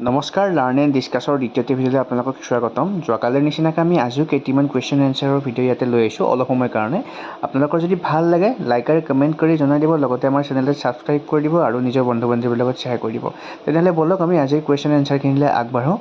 নমস্কাৰ learn and ডিছকাছৰ দ্বিতীয়টি ভিডিঅ'লৈ আপোনালোকক স্বাগতম। যোৱাকালিৰ নিচিনাকৈ আমি আজিও কেইটিমান কুৱেশ্যন এনচাৰৰ ভিডিঅ' ইয়াতে লৈ আহিছোঁ অলপ সময়ৰ কাৰণে। আপোনালোকৰ যদি ভাল লাগে লাইক আৰু কমেণ্ট কৰি জনাই দিব, লগতে আমাৰ চেনেলটো ছাবস্ক্ৰাইব কৰি দিব আৰু নিজৰ বন্ধু বান্ধৱীৰ লগত শ্বেয়াৰ কৰি দিব। তেনেহ'লে ব'লক আমি আজিৰ কুৱেশ্যন এনচাৰখিনিলৈ আগবাঢ়োঁ।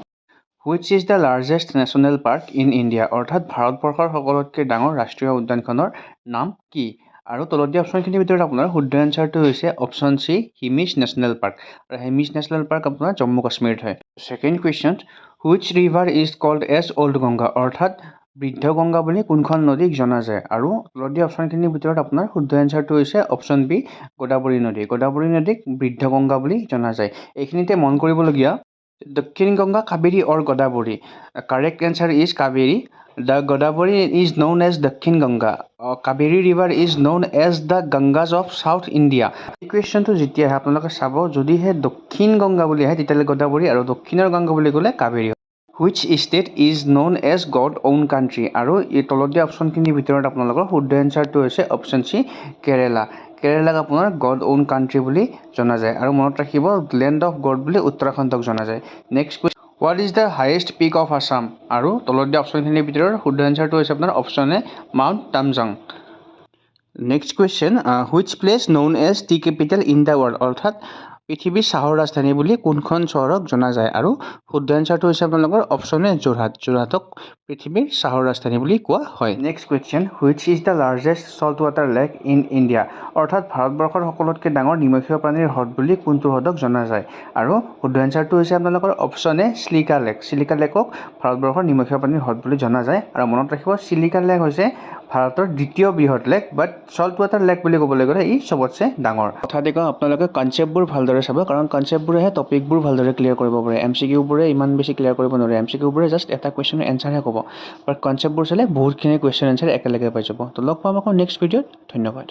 Which is the largest national park in India? অৰ্থাৎ ভাৰতবৰ্ষৰ সকলোতকৈ ডাঙৰ ৰাষ্ট্ৰীয় উদ্যানখনৰ নাম কি? আৰু তলত দিয়া অপশ্যনখিনিৰ ভিতৰত আপোনাৰ শুদ্ধ এনচাৰটো হৈছে option C, Hemis national park. আৰু হিমিছ নেশ্যনেল পাৰ্ক আপোনাৰ জম্মু কাশ্মীৰত হয়। Second question, which river is called as old Ganga? অৰ্থাৎ বৃদ্ধ গংগা বুলি কোনখন নদীক জনা যায়? আৰু তলত দিয়া অপশ্যনখিনিৰ ভিতৰত আপোনাৰ শুদ্ধ এনচাৰটো হৈছে অপশ্যন বি, গোদাবৰী নদী। গোদাবৰী নদীক বৃদ্ধ গংগা বুলি জনা যায়। এইখিনিতে মন কৰিবলগীয়া, Dakshin Ganga, Kaveri or Godavari? Correct answer is Kaveri. The Godavari is known as Dakshin Ganga. Kaveri River is known as the Gangas of South India. এই কুৱেশ্যনটো যেতিয়া আহে আপোনালোকে চাব, যদিহে দক্ষিণ গংগা বুলি আহে তেতিয়াহ'লে গোদাবৰী আৰু দক্ষিণৰ গংগা বুলি ক'লে Kaveri. Which state is known as God own country? আৰু এই তলত দিয়া অপশ্যনখিনিৰ ভিতৰত আপোনালোকৰ শুদ্ধ এনচাৰটো হৈছে অপশ্যন চি, কেৰেলা। কেৰেলাক আপোনাৰ গড অ'ন কাণ্ট্ৰি বুলি জনা যায়। আৰু মনত ৰাখিব, লেণ্ড অফ গড বুলি উত্তৰাখণ্ডক জনা যায়। Next question, what is the highest peak of Assam? আৰু তলত দিয়া অপশ্যনখিনিৰ ভিতৰত শুদ্ধ এনচাৰটো হৈছে আপোনাৰ option A, mount Tamjong. Next question, which place known as tea capital in the world? অৰ্থাৎ পৃথিৱীৰ চাহৰ ৰাজধানী বুলি কোনখন চহৰক জনা যায়? আৰু শুদ্ধ এনচাৰটো হৈছে আপোনালোকৰ অপশ্যন এ, যোৰহাট। যোৰহাটক পৃথিৱীৰ চাহৰ ৰাজধানী বুলি কোৱা হয়। Next question, which is the largest salt water lake in India? অৰ্থাৎ ভাৰতবৰ্ষৰ সকলোতকৈ ডাঙৰ নিমখীয়া পানীৰ হ্ৰদ বুলি কোনটো হ্ৰদক জনা যায়? আৰু শুদ্ধ এনচাৰটো হৈছে আপোনালোকৰ অপশ্যন এ, চিলিকা লেক। চিলিকা লেকক ভাৰতবৰ্ষৰ নিমখীয়া পানীৰ হ্ৰদ বুলি জনা যায়। আৰু মনত ৰাখিব, চিলিকা লেক হৈছে ভাৰতৰ দ্বিতীয় বৃহৎ লেক, বাট চল্ট ৱাটাৰ লেক বুলি ক'বলৈ গ'লে ই চবতছে ডাঙৰ। কথাটি কওঁ, আপোনালোকে কনচেপ্টবোৰ ভালদৰে চাব, কাৰণ কনচেপ্টবোৰেহে টপিকবোৰ ভালদৰে ক্লিয়াৰ কৰিব পাৰে। MCQবোৰে ইমান বেছি ক্লিয়াৰ কৰিব নোৱাৰে। MCQবোৰে জাষ্ট এটা কুৱেশ্যনৰ এনচাৰহে ক'ব, বাট কনচেপ্টবোৰ চালে বহুতখিনি কুৱেশ্যন এনচাৰ একেলগে পাই যাব। তো লগ পাম আকৌ নেক্সট ভিডিঅ'ত। ধন্যবাদ।